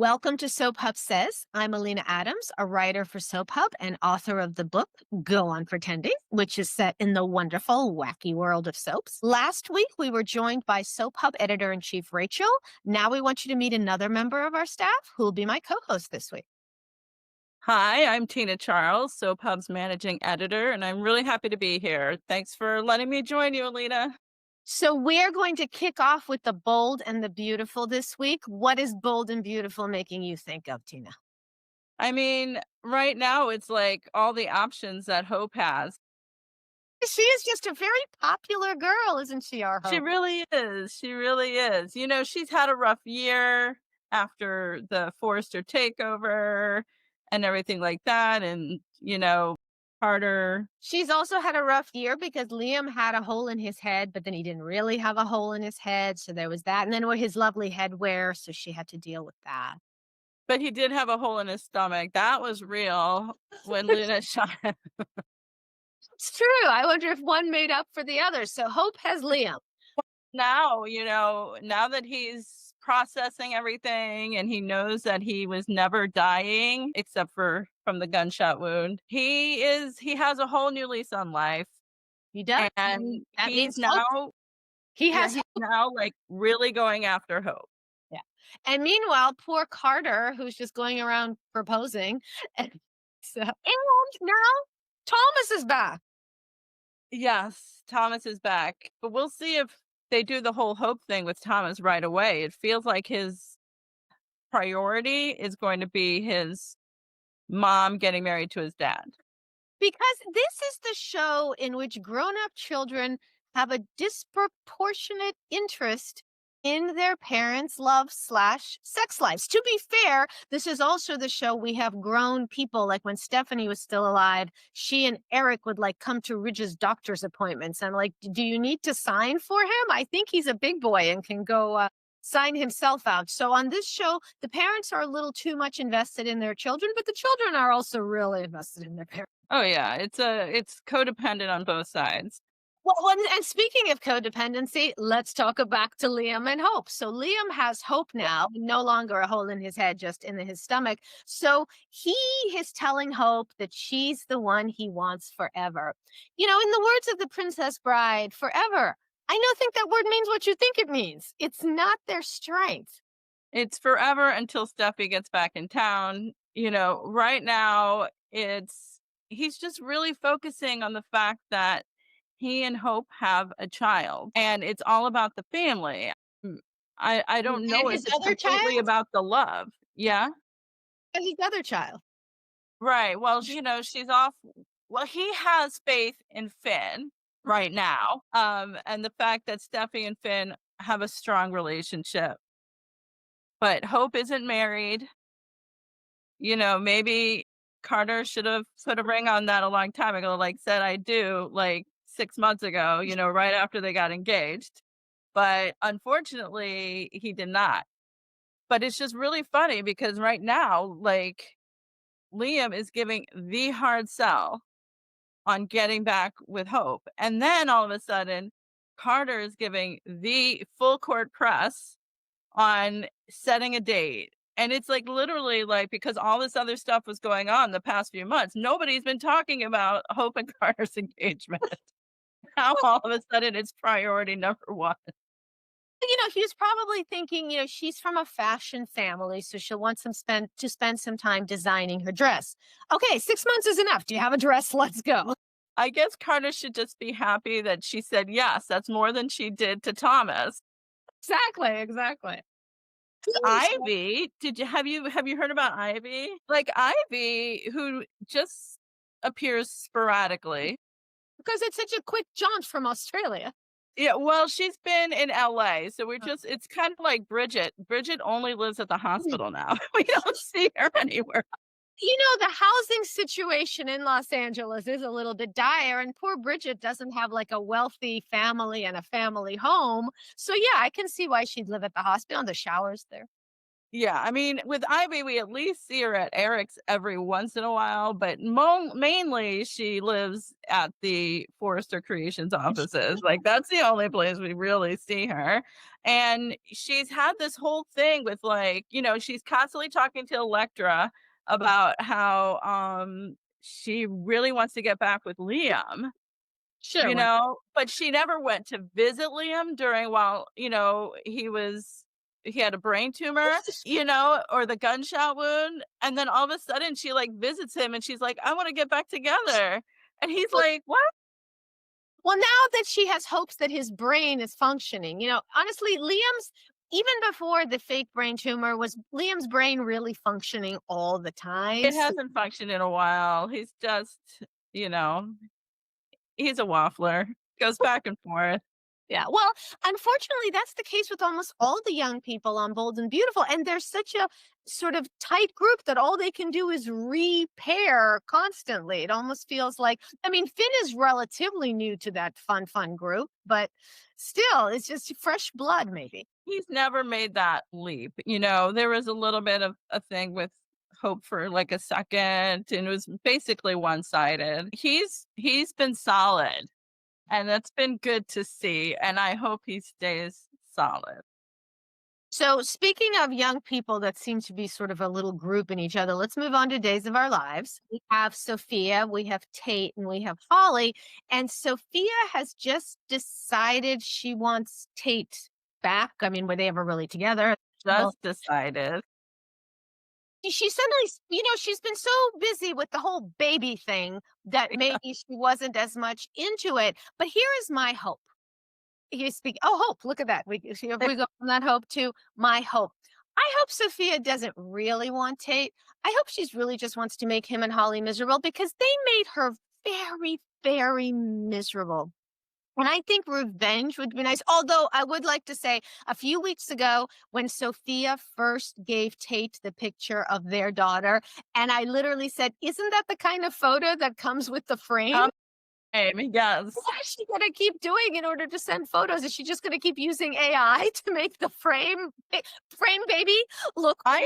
Welcome to Soap Hub Says. I'm Alina Adams, a writer for Soap Hub and author of the book Go On Pretending, which is set in the wonderful, wacky world of soaps. Last week, we were joined by Soap Hub editor in chief Rachel. Now we want you to meet another member of our staff who will be my co host this week. Hi, I'm Tina Charles, Soap Hub's managing editor, and I'm really happy to be here. Thanks for letting me join you, Alina. So, we're going to kick off with the bold and the beautiful this week. What is bold and beautiful making you think of, Tina? I mean, right now it's like all the options that Hope has. She is just a very popular girl, isn't she, our She Hope? really is. She really is. She's had a rough year after the Forrester takeover and everything like that. And, Carter. She's also had a rough year because Liam had a hole in his head, but then he didn't really have a hole in his head, so there was that, and then with his lovely headwear, so she had to deal with that. But he did have a hole in his stomach. That was real when Luna shot him. It's true, I wonder if one made up for the other, so Hope has Liam. Now that he's processing everything and he knows that he was never dying except for from the gunshot wound, he has a whole new lease on life. He does, And that he's means Hope. now, He yeah, has he's Hope. now like really going after Hope. Yeah, and meanwhile, poor Carter, who's just going around proposing, and now Thomas is back. Yes, Thomas is back. But we'll see if they do the whole Hope thing with Thomas right away. It feels like his priority is going to be his mom getting married to his dad. Because this is the show in which grown-up children have a disproportionate interest in their parents' love/sex lives. To be fair, this is also the show we have grown people, like when Stephanie was still alive, she and Eric would like come to Ridge's doctor's appointments. And like, do you need to sign for him? I think he's a big boy and can go sign himself out. So on this show, the parents are a little too much invested in their children, but the children are also really invested in their parents. Oh yeah, it's codependent on both sides. Well, and speaking of codependency, let's talk back to Liam and Hope. So Liam has Hope now, no longer a hole in his head, just in his stomach. So he is telling Hope that she's the one he wants forever. In the words of the Princess Bride, forever. I don't think that word means what you think it means. It's not their strength. It's forever until Steffi gets back in town. Right now he's just really focusing on the fact that he and Hope have a child and it's all about the family. Mm, I don't And know if his it's other completely child? about the love. Yeah. And his other child. Right. Well, she's off. Well, he has faith in Finn right now. And the fact that Steffi and Finn have a strong relationship. But Hope isn't married. Maybe Carter should have put a ring on that a long time ago, like said I do like 6 months ago, right after they got engaged. But unfortunately, he did not. But it's just really funny because right now, like Liam is giving the hard sell on getting back with Hope. And then all of a sudden, Carter is giving the full court press on setting a date. And it's like literally like because all this other stuff was going on the past few months, nobody's been talking about Hope and Carter's engagement. Now all of a sudden it's priority number one. He's probably thinking, she's from a fashion family, so she'll want to spend some time designing her dress. Okay, 6 months is enough. Do you have a dress? Let's go. I guess Carter should just be happy that she said yes. That's more than she did to Thomas. Exactly. Ivy, have you heard about Ivy? Like Ivy, who just appears sporadically. Because it's such a quick jaunt from Australia. Yeah, well, she's been in LA, so it's kind of like Bridget. Bridget only lives at the hospital now. We don't see her anywhere. The housing situation in Los Angeles is a little bit dire, and poor Bridget doesn't have like a wealthy family and a family home. So, yeah, I can see why she'd live at the hospital. The shower's there. Yeah, I mean, with Ivy, we at least see her at Eric's every once in a while, but mainly she lives at the Forrester Creations offices. Like, that's the only place we really see her. And she's had this whole thing with, like, she's constantly talking to Electra about how she really wants to get back with Liam. Sure, why But she never went to visit Liam during while, he had a brain tumor, not? or the gunshot wound, and then all of a sudden she, like, visits him and she's like, "I wanna get back together." And he's like, "What?" Well, now that she has hopes that his brain is functioning, honestly, Liam's even before the fake brain tumor, was Liam's brain really functioning all the time? It hasn't functioned in a while. He's just, you know, he's a waffler, goes back and forth. Yeah. Well, unfortunately, that's the case with almost all the young people on Bold and Beautiful. And there's such a sort of tight group that all they can do is repair constantly. It almost feels like, I mean, Finn is relatively new to that fun group, but still, it's just fresh blood, maybe. He's never made that leap, there was a little bit of a thing with hope for, like, a second, and it was basically one-sided. He's been solid, and that's been good to see, and I hope he stays solid. So, speaking of young people that seem to be sort of a little group in each other, let's move on to Days of Our Lives. We have Sophia, we have Tate, and we have Holly. And Sophia has just decided she wants Tate back. I mean, were they ever really together? Well, Just decided. she suddenly, she's been so busy with the whole baby thing that maybe she wasn't as much into it. But here is my hope. You speak, oh, hope. Look at that. We go from that hope to my hope. I hope Sophia doesn't really want Tate. I hope she's really just wants to make him and Holly miserable because they made her very, very miserable. And I think revenge would be nice. Although I would like to say a few weeks ago, when Sophia first gave Tate the picture of their daughter, and I literally said, "Isn't that the kind of photo that comes with the frame?" Yes. What is she gonna keep doing in order to send photos? Is she just gonna keep using AI to make the frame baby look I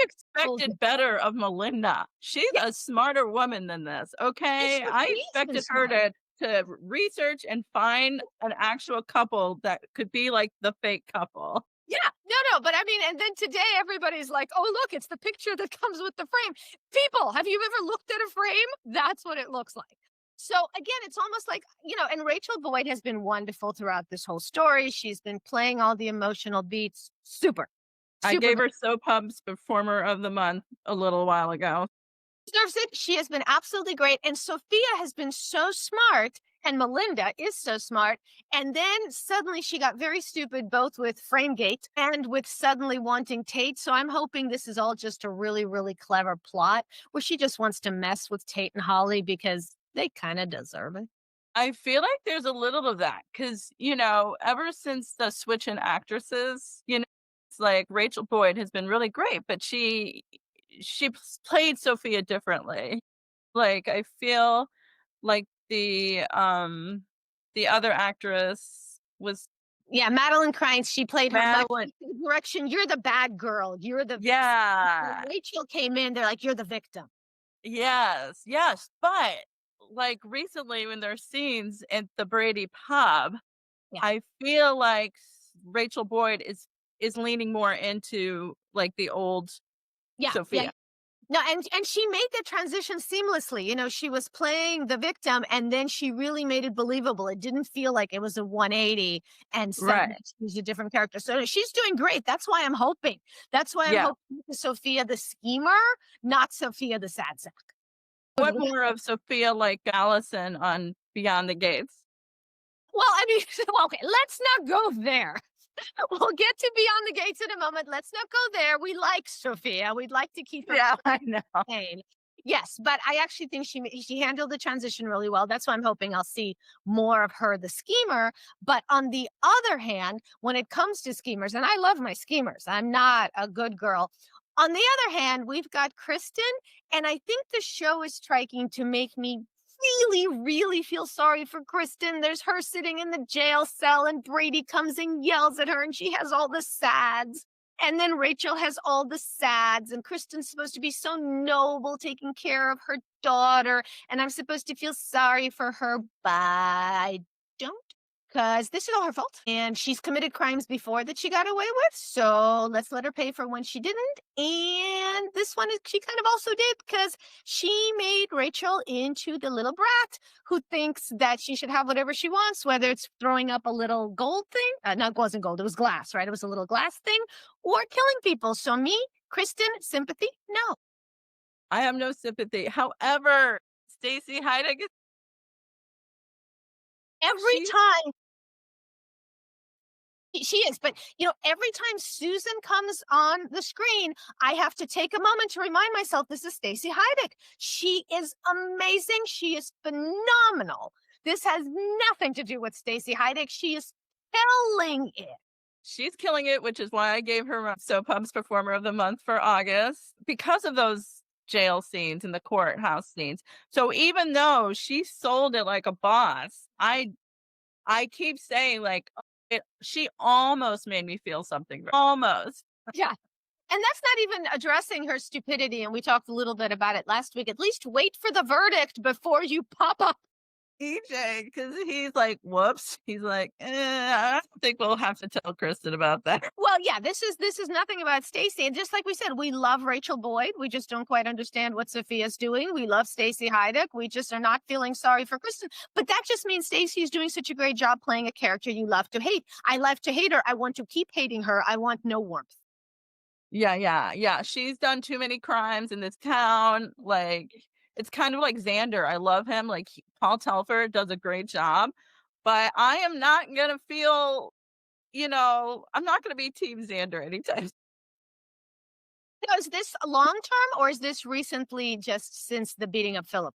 old? expected better of Melinda. She's Yeah, a smarter woman than this, okay? I she's been expected her smart. to research and find an actual couple that could be like the fake couple. Yeah, no, but I mean, and then today everybody's like, "Oh, look, it's the picture that comes with the frame." People, have you ever looked at a frame? That's what it looks like. So again, it's almost like, and Rachel Boyd has been wonderful throughout this whole story. She's been playing all the emotional beats. Super, I super. gave her Soap Hub's Performer of the Month a little while ago. Deserves it. She has been absolutely great. And Sophia has been so smart. And Melinda is so smart. And then suddenly she got very stupid, both with Framegate and with suddenly wanting Tate. So I'm hoping this is all just a really, really clever plot where she just wants to mess with Tate and Holly because they kind of deserve it. I feel like there's a little of that because, ever since the switch in actresses, it's like Rachel Boyd has been really great, but played Sophia differently. Like, I feel like the other actress was Yeah, Madeline Crines, she played her much Madeline. direction. You're the bad girl. You're the when Yeah. Rachel came in, they're like, you're the victim. Yes, yes, but, like, recently when there's scenes at the Brady pub, Yeah. I feel like Rachel Boyd is leaning more into, like, the old Yeah. Sophia. No, and she made the transition seamlessly. She was playing the victim and then she really made it believable. It didn't feel like it was a 180 and suddenly Right. she was a different character. So she's doing great. That's why I'm hoping. That's why I'm Yeah. hoping for Sophia the schemer, not Sophia the sad sack. What more of Sophia like Allison on Beyond the Gates? Well, I mean, well, okay, let's not go there. We'll get to Beyond the Gates in a moment. Let's not go there. We like Sophia. We'd like to keep her Yeah, I know. pain. Yes, but I actually think she handled the transition really well. That's why I'm hoping I'll see more of her, the schemer. But on the other hand, when it comes to schemers, and I love my schemers, I'm not a good girl. On the other hand, we've got Kristen, and I think the show is striking to make me really, really feel sorry for Kristen. There's her sitting in the jail cell, and Brady comes and yells at her, and she has all the sads. And then Rachel has all the sads, and Kristen's supposed to be so noble, taking care of her daughter, and I'm supposed to feel sorry for her, but I don't, because this is all her fault. And she's committed crimes before that she got away with, so let's let her pay for when she didn't. And this one is she kind of also did because she made Rachel into the little brat who thinks that she should have whatever she wants, whether it's throwing up a little gold thing. No, it wasn't gold, it was glass, right? It was a little glass thing, or killing people. So me, Kristen, sympathy? No. I have no sympathy. However, Stacey Heidig, Every she's time she is, but every time Susan comes on the screen, I have to take a moment to remind myself this is Stacey Heidig. She is amazing. She is phenomenal. This has nothing to do with Stacey Heidig. She is killing it. she's killing it, which is why I gave her Soap Pumps Performer of the Month for August because of those jail scenes and the courthouse scenes. So even though she sold it like a boss, I keep saying like she almost made me feel something. Almost. Yeah. And that's not even addressing her stupidity. And we talked a little bit about it last week. At least wait for the verdict before you pop up. EJ, because he's like, whoops. He's like, I don't think we'll have to tell Kristen about that. Well, yeah, this is nothing about Stacey. And just like we said, we love Rachel Boyd. We just don't quite understand what Sophia's doing. We love Stacey Heidig. We just are not feeling sorry for Kristen. But that just means Stacey's doing such a great job playing a character you love to hate. I love to hate her. I want to keep hating her. I want no warmth. Yeah. She's done too many crimes in this town. Like, it's kind of like Xander. I love him. Like, Paul Telford does a great job. But I am not going to feel, I'm not going to be Team Xander anytime. Now, is this long term or is this recently just since the beating of Philip?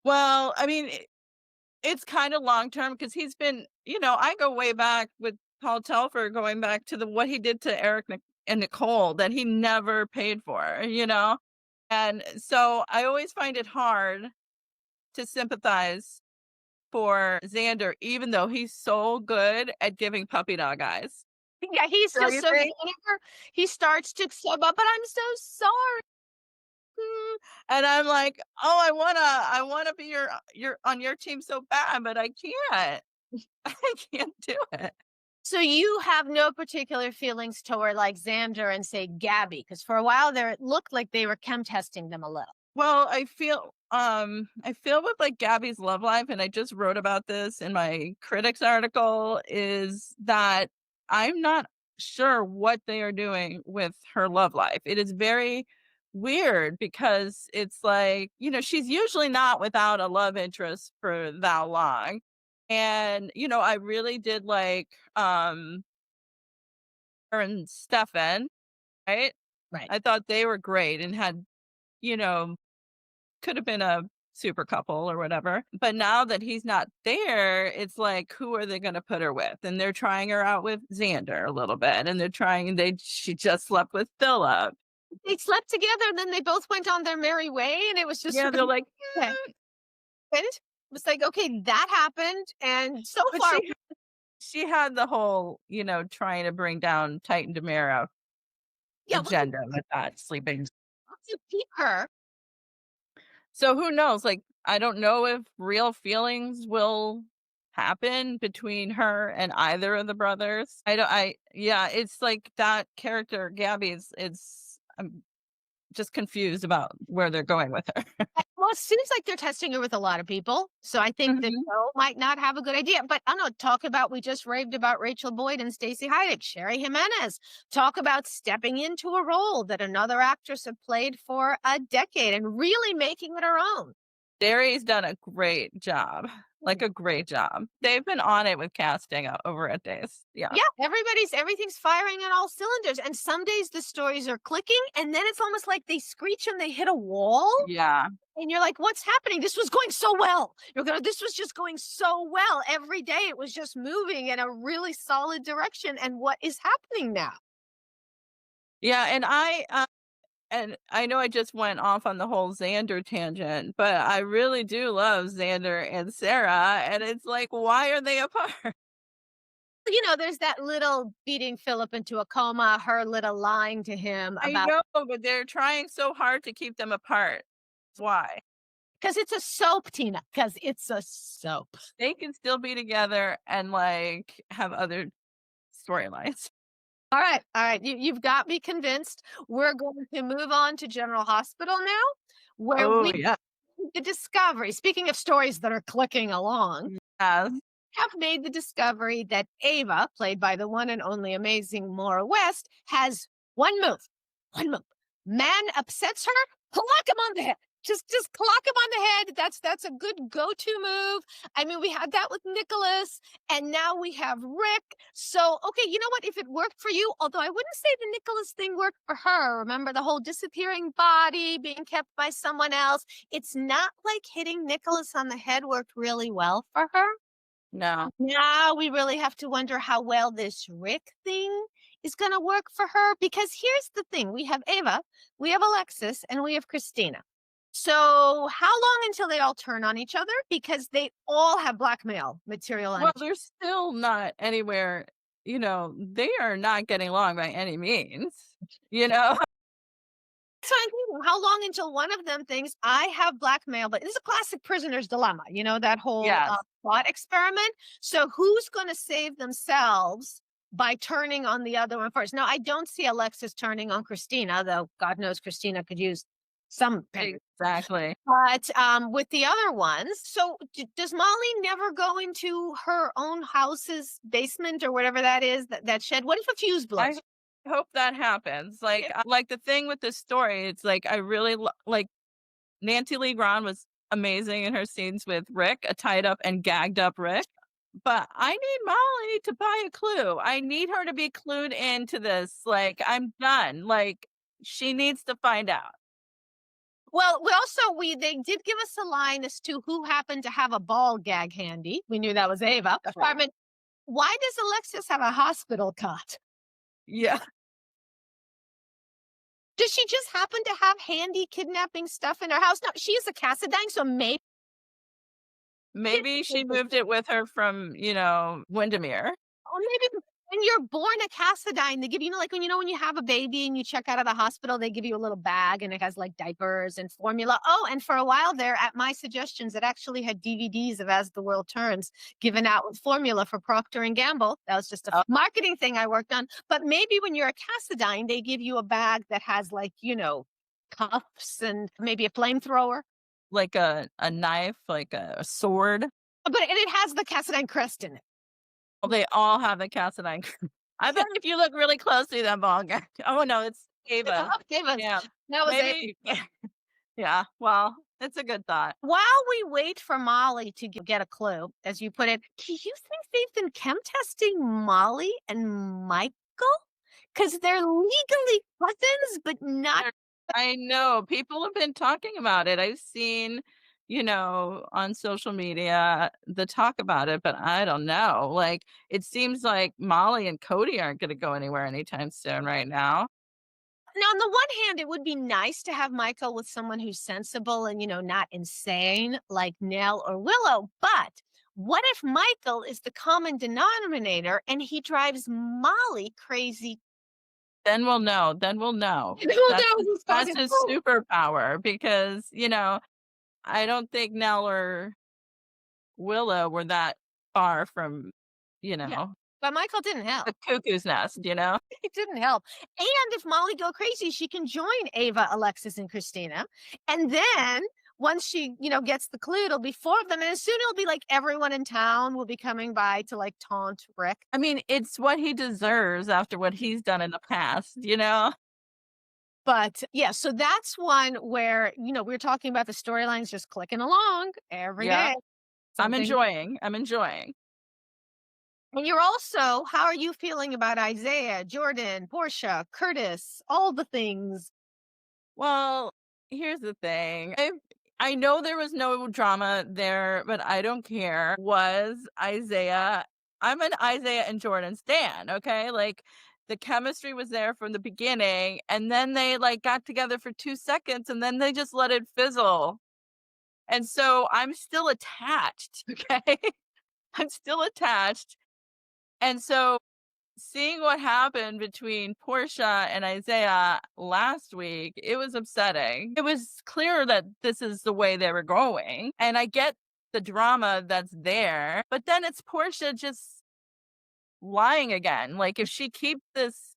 Well, I mean, it's kind of long term because he's been, I go way back with Paul Telford, going back to what he did to Eric and Nicole that he never paid for. And so I always find it hard to sympathize for Xander, even though he's so good at giving puppy dog eyes. Yeah, he's Don't just you so good. think? Whenever he starts to sub up, but I'm so sorry. And I'm like, oh, I wanna be your on your team so bad, but I can't. I can't do it. So you have no particular feelings toward like Xander and say Gabby, because for a while there it looked like they were chem testing them a little. Well, I feel with like Gabby's love life, and I just wrote about this in my critics article, is that I'm not sure what they are doing with her love life. It is very weird because it's like, she's usually not without a love interest for that long. And, I really did like her and Stefan, right? Right. I thought they were great and had, you know, could have been a super couple or whatever. But now that he's not there, it's like, who are they going to put her with? And they're trying her out with Xander a little bit, and she just slept with Philip. They slept together and then they both went on their merry way, and it was just Yeah, sort they're of like, okay. And it was like, okay, that happened. And so but far, she had the whole, trying to bring down Titan Demira yeah, we agenda with that sleeping. have to keep her. So who knows? Like, I don't know if real feelings will happen between her and either of the brothers. Yeah, it's like that character, Gabby, I'm just confused about where they're going with her. Well, it seems like they're testing her with a lot of people. So I think the Mhm. show might not have a good idea. But I don't know, we just raved about Rachel Boyd and Stacey Heidig, Sherry Jimenez. Talk about stepping into a role that another actress had played for a decade and really making it her own. Derry's done a great job, like a great job. They've been on it with casting over at Days. Yeah. Yeah, everything's firing on all cylinders. And some days the stories are clicking, and then it's almost like they screech and they hit a wall. Yeah. And you're like, what's happening? This was going so well. This was just going so well. Every day it was just moving in a really solid direction. And what is happening now? Yeah, and I know I just went off on the whole Xander tangent, but I really do love Xander and Sarah, and it's like, why are they apart? There's that little beating Philip into a coma, her little lying to him I about know, but they're trying so hard to keep them apart. Why? because it's a soap, Tina, because it's a soap. They can still be together and, like, have other storylines. All right, you've got me convinced. We're going to move on to General Hospital now, where Oh, we yeah. the discovery. Speaking of stories that are clicking along, Yes. have made the discovery that Ava, played by the one and only amazing Maura West, has one move. One move. Man upsets her, clock him on the head. Just clock him on the head. That's a good go-to move. I mean, we had that with Nicholas, and now we have Rick. So, okay, you know what? If it worked for you, although I wouldn't say the Nicholas thing worked for her. Remember the whole disappearing body being kept by someone else? It's not like hitting Nicholas on the head worked really well for her. No. Now we really have to wonder how well this Rick thing is going to work for her. Because here's the thing, we have Ava, we have Alexis, and we have Christina. So, how long until they all turn on each other? Because they all have blackmail material on Well, each they're still not anywhere, they are not getting along by any means, you know? So I'm thinking, how long until one of them thinks I have blackmail? But this is a classic prisoner's dilemma, that whole Yes. thought experiment. So who's going to save themselves by turning on the other one first? Now, I don't see Alexis turning on Christina, though God knows Christina could use some. Exactly. But with the other ones, so does Molly never go into her own house's basement or whatever that is, that shed? What if a fuse I blows? hope that happens. Like the thing with this story, it's like I really like Nancy Lee Grahn was amazing in her scenes with Rick, a tied up and gagged up Rick. But I need Molly to buy a clue. I need her to be clued into this. Like, I'm done. Like, she needs to find out. Well, they did give us a line as to who happened to have a ball gag handy. We knew that was Ava. That's right. Apartment. Why does Alexis have a hospital cot? Yeah. Does she just happen to have handy kidnapping stuff in her house? No, she is a Cassadine, so maybe. Maybe she moved it with her from, Windermere. Or maybe when you're born a Cassadine, they give like when you have a baby and you check out of the hospital, they give you a little bag and it has like diapers and formula. Oh, and for a while there, at my suggestions, it actually had DVDs of As the World Turns given out with formula for Procter and Gamble. That was just a marketing thing I worked on. But maybe when you're a Cassadine, they give you a bag that has cuffs and maybe a flamethrower. Like a knife, like a sword. But it has the Cassadine crest in it. Well, they all have the Cassadine. I bet if you look really closely, that ball guy. Oh no, it's Ava. Ava. Yeah, That was maybe. Yeah. Well, it's a good thought. While we wait for Molly to get a clue, as you put it, do you think they've been chem testing Molly and Michael? Because they're legally cousins, but not. I know people have been talking about it. I've seen, on social media the talk about it, but I don't know. Like it seems like Molly and Cody aren't going to go anywhere anytime soon right now. Now, on the one hand, it would be nice to have Michael with someone who's sensible and, not insane like Nell or Willow. But what if Michael is the common denominator and he drives Molly crazy? Then we'll know. Then we'll know. That's his superpower because, I don't think Nell or Willow were that far from, Yeah. But Michael didn't help. the cuckoo's nest, It didn't help. And if Molly go crazy, she can join Ava, Alexis, and Christina. And then once she, gets the clue, it'll be four of them. And soon it'll be like everyone in town will be coming by to like taunt Rick. I mean, it's what he deserves after what he's done in the past. But yeah, so that's one where, we're talking about the storylines just clicking along every Yeah. day. I'm Something. enjoying. I'm enjoying. And you're also, how are you feeling about Isaiah, Jordan, Portia, Curtis, all the things? Well, here's the thing. I know there was no drama there, but I don't care. Was Isaiah I'm an Isaiah and Jordan stan, okay? Like the chemistry was there from the beginning, and then they like got together for 2 seconds and then they just let it fizzle. And so I'm still attached, okay? I'm still attached. And so seeing what happened between Portia and Isaiah last week, it was upsetting. It was clear that this is the way they were going. And I get the drama that's there, but then it's Portia just lying again. Like if she keeps this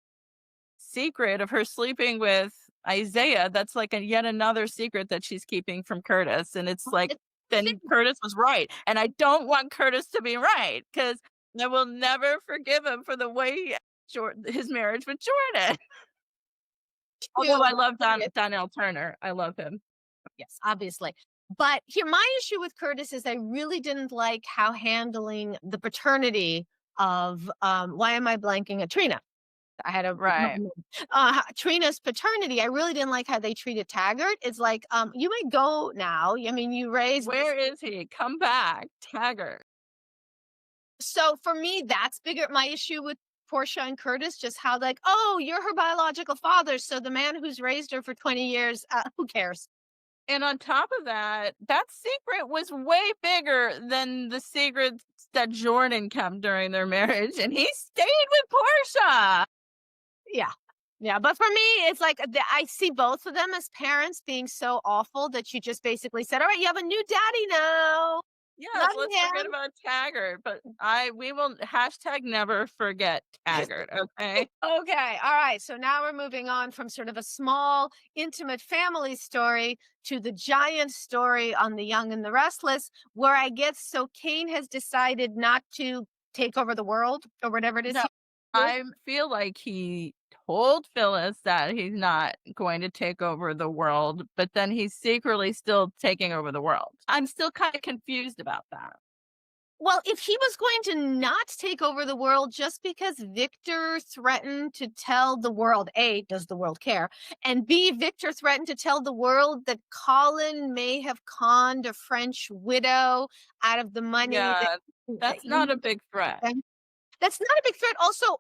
secret of her sleeping with Isaiah, that's like a yet another secret that she's keeping from Curtis. And it's like, It's then Curtis was right. And I don't want Curtis to be right because I will never forgive him for the way his marriage with Jordan. Although I love Donnell Turner. I love him. Yes, obviously. But here, my issue with Curtis is I really didn't like how handling the paternity of why am I blanking at Trina? I had a Right. Trina's paternity. I really didn't like how they treated Taggart. It's like, you may go now. I mean, you raised this. Where is he? Come back, Taggart. So for me, that's bigger. My issue with Portia and Curtis, just how like, oh, you're her biological father, so the man who's raised her for 20 years, who cares? And on top of that, that secret was way bigger than the secrets that Jordan kept during their marriage, and he stayed with Portia. Yeah. Yeah, but for me, it's like I see both of them as parents being so awful that you just basically said, "All right, you have a new daddy now. Yes, Love let's forget him." about Taggart, but we will hashtag never forget Taggart, okay? Okay, all right. So now we're moving on from sort of a small, intimate family story to the giant story on The Young and the Restless, where I guess so Kane has decided not to take over the world or whatever it is. No, I feel like he told Phyllis that he's not going to take over the world, but then he's secretly still taking over the world. I'm still kind of confused about that. Well, if he was going to not take over the world just because Victor threatened to tell the world, A, does the world care? And B, Victor threatened to tell the world that Colin may have conned a French widow out of the money that, Yeah, that that's not a big threat. that's not a big threat. Also,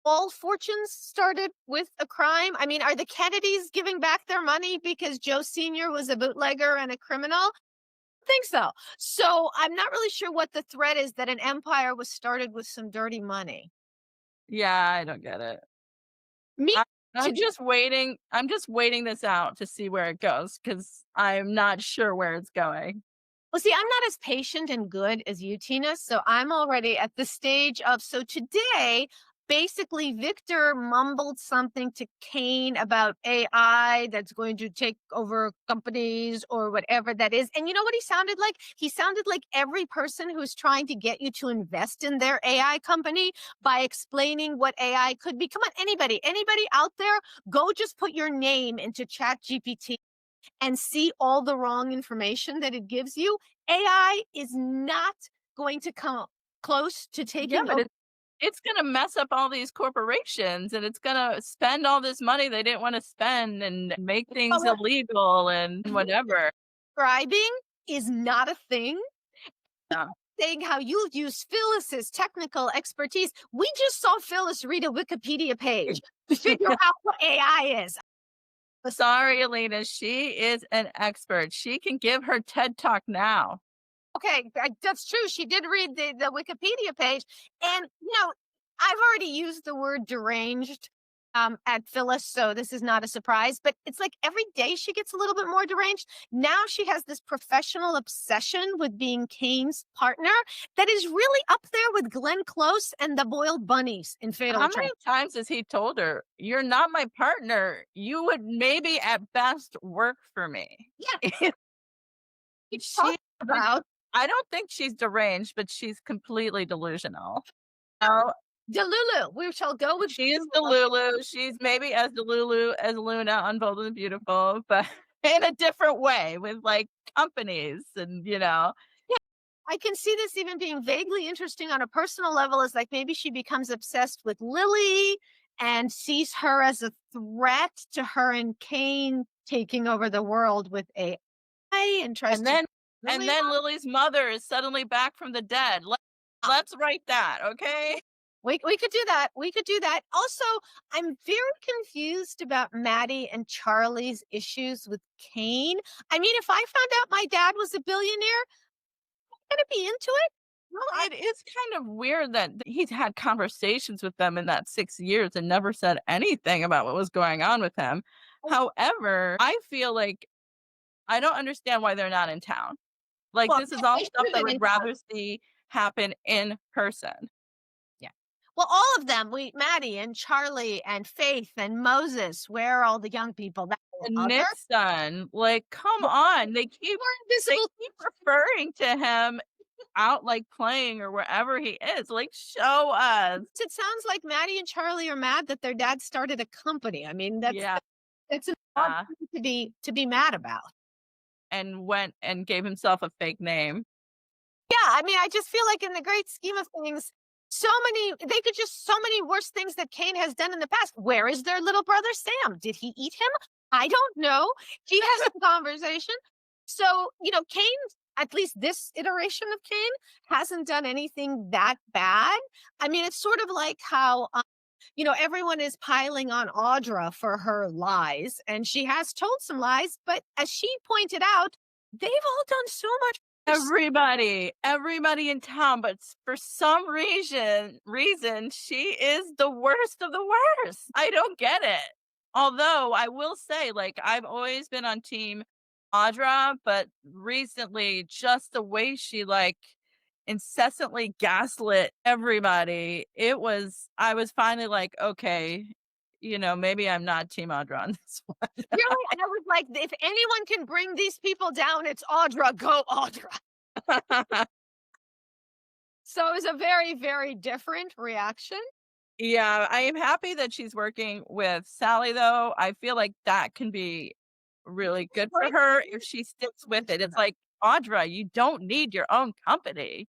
all fortunes started with a crime. I mean, are the Kennedys giving back their money because Joe Sr. was a bootlegger and a criminal? Think so. So I'm not really sure what the threat is that an empire was started with some dirty money. Yeah, I don't get it. Me I too. I'm just waiting this out to see where it goes because 'cause I'm not sure where it's going. Well, see, I'm not as patient and good as you, Tina. So I'm already at the stage of so today, basically, Victor mumbled something to Kane about AI that's going to take over companies or whatever that is. And you know what he sounded like? He sounded like every person who's trying to get you to invest in their AI company by explaining what AI could be. Come on, anybody out there, go just put your name into Chat GPT and see all the wrong information that it gives you. AI is not going to come close to Yeah, taking but over. it's gonna mess up all these corporations, and it's gonna spend all this money they didn't wanna spend and make But things what illegal and you're whatever. describing is not a thing. Yeah. Saying how you'll use Phyllis's technical expertise. We just saw Phyllis read a Wikipedia page to figure out what AI is. Sorry, Alina, she is an expert. She can give her TED Talk now. Okay, that's true. She did read the Wikipedia page, and I've already used the word deranged at Phyllis, so this is not a surprise. But it's like every day she gets a little bit more deranged. Now she has this professional obsession with being Kane's partner that is really up there with Glenn Close and the Boiled Bunnies in Fatal How many Attraction. times has he told her, "You're not my partner. You would maybe at best work for me." Yeah, we She talked about I don't think she's deranged, but she's completely delusional. Oh, Delulu. We shall go with she is Delulu. Delulu. She's maybe as Delulu as Luna on Bold and the Beautiful, but in a different way with like companies and. I can see this even being vaguely interesting on a personal level is like maybe she becomes obsessed with Lily and sees her as a threat to her and Kane taking over the world with AI and tries And to then and Lily. then Lily's mother is suddenly back from the dead. Let's write that, okay? We could do that. We could do that. Also, I'm very confused about Maddie and Charlie's issues with Kane. I mean, if I found out my dad was a billionaire, I'm gonna be into it. Well, it is kind of weird that he's had conversations with them in that 6 years and never said anything about what was going on with him. However, I feel like I don't understand why they're not in town. Like, Well, this is all they stuff should that have I been would in rather see happen in person. Yeah. Well, all of them, Maddie and Charlie and Faith and Moses, where are all the young people? That And other Nick's son, like, come more on, they invisible. keep referring to him out, like, playing or wherever he is, like, show us. It sounds like Maddie and Charlie are mad that their dad started a company. I mean, Yeah, that's an odd thing to be mad about. and went and gave himself a fake name. Yeah, I mean, I just feel like in the great scheme of things, they could just so many worse things that Kane has done in the past. Where is their little brother Sam? Did he eat him? I don't know. He has a conversation. So, Kane, at least this iteration of Kane, hasn't done anything that bad. I mean, it's sort of like how everyone is piling on Audra for her lies, and she has told some lies, but as she pointed out, they've all done so much worse. Everybody in town, but for some reason, she is the worst of the worst. I don't get it. Although I will say, like, I've always been on team Audra, but recently, just the way she, like, incessantly gaslit everybody, I was finally like, okay, maybe I'm not team Audra on this Really? And I was like, if anyone can bring these people down, it's Audra. Go, Audra. one. So it was a very, very different reaction. Yeah, I am happy that she's working with Sally, though. I feel like that can be really good for her if she sticks with it. It's like, Audra, you don't need your own company.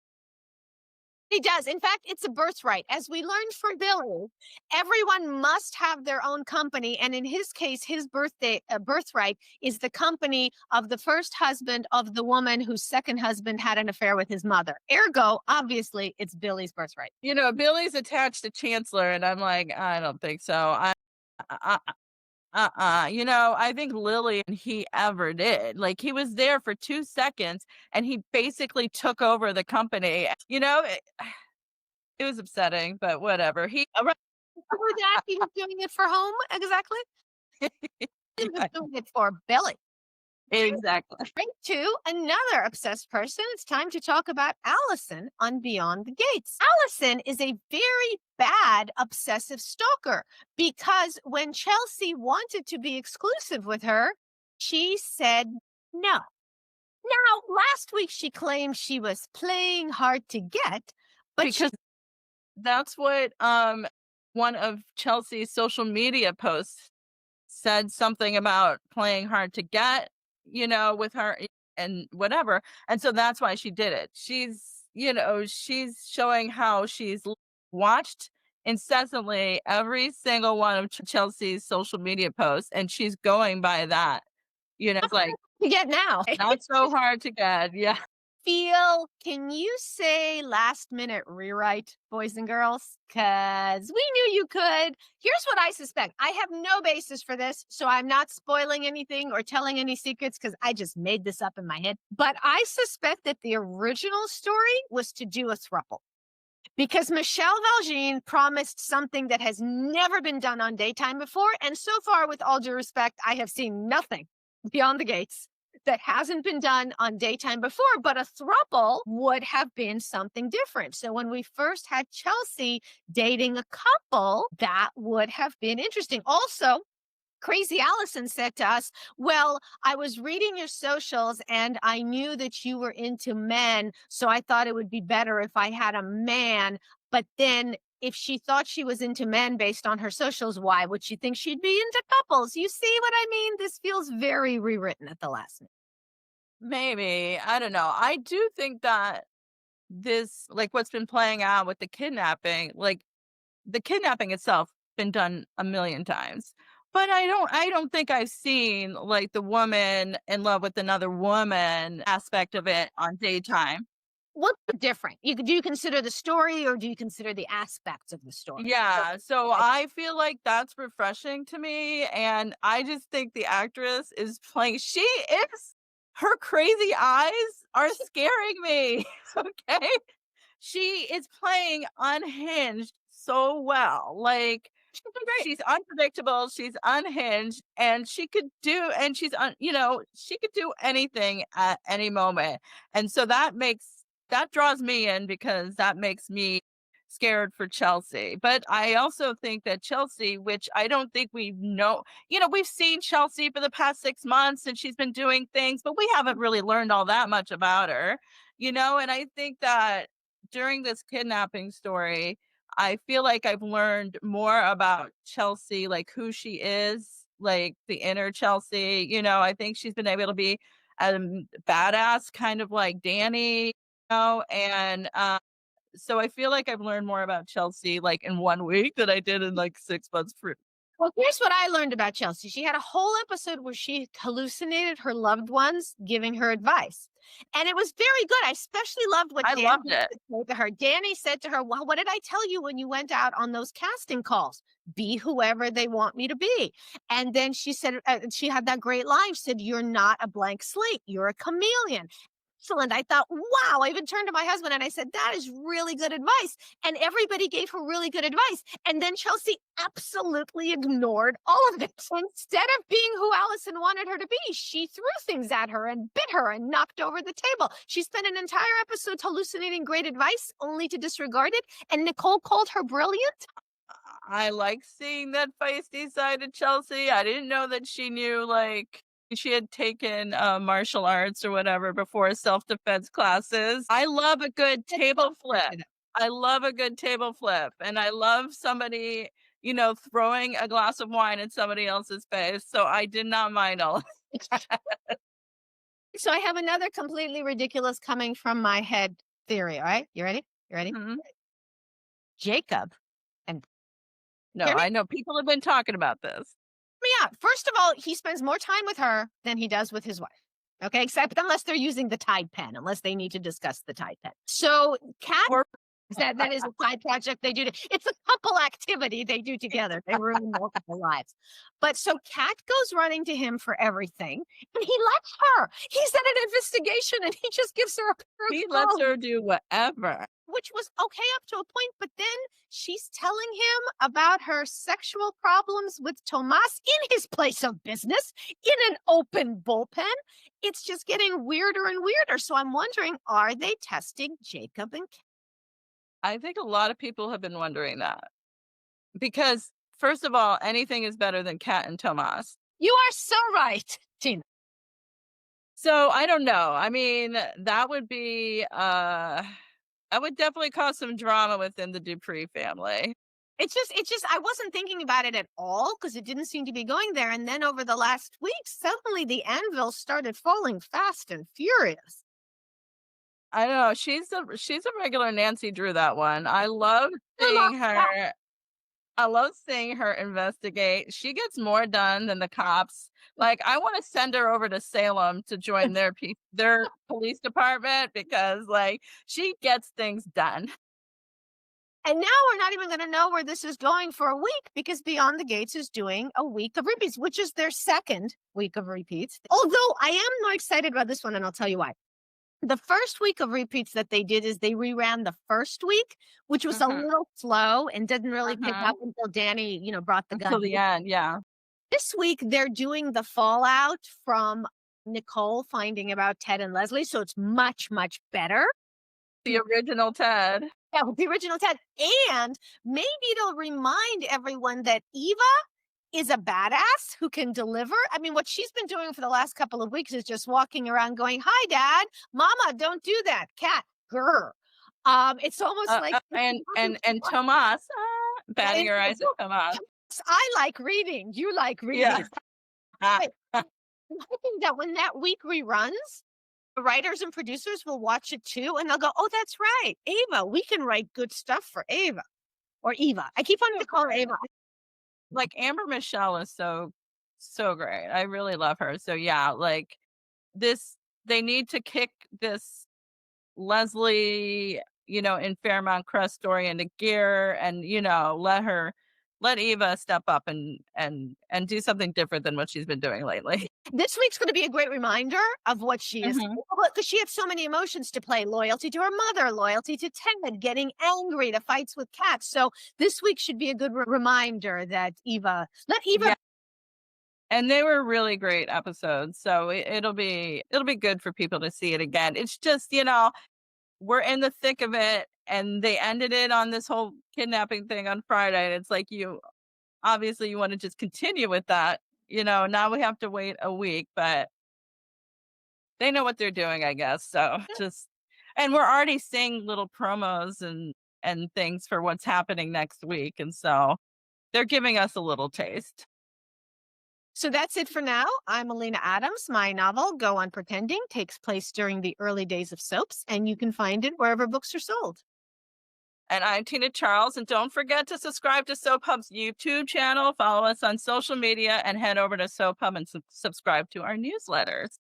He does. In fact, it's a birthright. As we learned from Billy, everyone must have their own company. And in his case, his birthright is the company of the first husband of the woman whose second husband had an affair with his mother. Ergo, obviously, it's Billy's birthright. Billy's attached to Chancellor, and I'm like, I don't think so. I think Lily and he ever did. Like, he was there for 2 seconds and he basically took over the company. It was upsetting, but whatever. For that, he was doing it for whom exactly? He was Yeah, doing it for Billy. exactly. Right to another obsessed person. It's time to talk about Allison on Beyond the Gates. Allison is a very bad obsessive stalker because when Chelsea wanted to be exclusive with her, she said no. Now, last week she claimed she was playing hard to get, but Because that's what one of Chelsea's social media posts said, something about playing hard to get, with her and whatever. And so that's why she did it. She's showing how she's watched incessantly every single one of Chelsea's social media posts, and she's going by that. It's like, to get now. not so hard to get. Yeah. Can you say last minute rewrite, boys and girls? Because we knew you could. Here's what I suspect. I have no basis for this, so I'm not spoiling anything or telling any secrets because I just made this up in my head. But I suspect that the original story was to do a throuple. Because Michelle Valjean promised something that has never been done on daytime before. And so far, with all due respect, I have seen nothing beyond the gates that hasn't been done on daytime before, but a throuple would have been something different. So when we first had Chelsea dating a couple, that would have been interesting. Also, Crazy Allison said to us, well, I was reading your socials and I knew that you were into men. So I thought it would be better if I had a man. But then if she thought she was into men based on her socials, why would she think she'd be into couples? You see what I mean? This feels very rewritten at the last minute. Maybe. I don't know. I do think that this, like, what's been playing out with the kidnapping, like, the kidnapping itself been done a million times. But I don't think I've seen, like, the woman in love with another woman aspect of it on daytime. What's different? Do you consider the story or do you consider the aspects of the story? Yeah, so I feel like that's refreshing to me, and I just think the actress is playing her crazy eyes are scaring me, okay? she is playing unhinged so well. Like, She's been great. she's unpredictable, she's unhinged, and she could do anything at any moment. And so that draws me in because that makes me scared for Chelsea. But I also think that Chelsea, which I don't think we know, we've seen Chelsea for the past 6 months and she's been doing things, but we haven't really learned all that much about her, and I think that during this kidnapping story, I feel like I've learned more about Chelsea, like who she is, like the inner Chelsea. I think she's been able to be badass, kind of like Danny, and so I feel like I've learned more about Chelsea like in 1 week than I did in like 6 months. Well, here's what I learned about Chelsea. She had a whole episode where she hallucinated her loved ones giving her advice. And it was very good. I especially loved what I Danny loved it. said to her. Danny said to her, well, what did I tell you when you went out on those casting calls? Be whoever they want me to be. And then she said, she had that great line. She said, you're not a blank slate. You're a chameleon. Excellent. I thought, wow. I even turned to my husband and I said, that is really good advice. And everybody gave her really good advice. And then Chelsea absolutely ignored all of it. Instead of being who Allison wanted her to be, she threw things at her and bit her and knocked over the table. She spent an entire episode hallucinating great advice only to disregard it. And Nicole called her brilliant. I like seeing that feisty side of Chelsea. I didn't know that she knew, like, she had taken martial arts or whatever before self-defense classes. I love a good table flip. I love a good table flip. And I love somebody, throwing a glass of wine in somebody else's face. So I did not mind all. So I have another completely ridiculous coming from my head theory. All right. You ready? You ready? Mhm. Jacob and No, hear me? I know people have been talking about this. Me out. First of all, he spends more time with her than he does with his wife. Okay, except unless they're using the Tide pen, unless they need to discuss the Tide pen. So Kat, Or that is a side project they do. It's a couple activity they do together. They ruin multiple lives. But so Kat goes running to him for everything, and he lets her. He's at an investigation, and he just gives her a pair of he lets clothes, her do whatever. which was okay up to a point. But then she's telling him about her sexual problems with Tomas in his place of business, in an open bullpen. It's just getting weirder and weirder. So I'm wondering, are they testing Jacob and Kat? I think a lot of people have been wondering that because, first of all, anything is better than Kat and Tomas. You are so right, Tina. So I don't know. I mean, that would be that would definitely cause some drama within the Dupree family. It's just, I wasn't thinking about it at all because it didn't seem to be going there. And then over the last week, suddenly the anvil started falling fast and furious. I know she's a regular Nancy Drew, that one. Mama, I love seeing her investigate. She gets more done than the cops. Like, I want to send her over to Salem to join their police department because, like, she gets things done. and now we're not even going to know where this is going for a week because Beyond the Gates is doing a week of repeats, which is their second week of repeats. Although I am more excited about this one, and I'll tell you why. The first week of repeats that they did is they reran the first week, which was a Mhm, little slow and didn't really pick mhm. up until Danny, brought the Until gun. the end, yeah. This week, they're doing the fallout from Nicole finding about Ted and Leslie, so it's much, much better. The original Ted. Yeah, with the original Ted. And maybe it'll remind everyone that Eva is a badass who can deliver. I mean, what she's been doing for the last couple of weeks is just walking around going, "Hi, Dad, Mama, don't do that, Cat, grr." It's almost like And Tomas, batting her eyes at Tomas. I like reading. You like Yeah. reading. Right. I'm hoping that when that week reruns, the writers and producers will watch it too, and they'll go, "Oh, that's right, Ava. We can write good stuff for Ava or Eva." I keep wanting to call her Ava. Like, Amber Michelle is so great. I really love her. So yeah, like, this they need to kick this Leslie, in Fairmount Crest story into gear and, let her let Eva step up and do something different than what she's been doing lately. This week's going to be a great reminder of what she is Mhm. because she had so many emotions to play: loyalty to her mother, loyalty to Ted, getting angry, the fights with cats. So this week should be a good reminder that let Eva. Yeah, and they were really great episodes, so it'll be good for people to see it again. It's just, we're in the thick of it, and they ended it on this whole kidnapping thing on Friday, and it's like you obviously you wanna just continue with that, now we have to wait a week, but they know what they're doing, I guess, so just and we're already seeing little promos and things for what's happening next week, and so they're giving us a little taste. So that's it for now. I'm Alina Adams. My novel, Go On Pretending, takes place during the early days of soaps, and you can find it wherever books are sold. And I'm Tina Charles, and don't forget to subscribe to Soap Hub's YouTube channel, follow us on social media, and head over to Soap Hub and subscribe to our newsletters.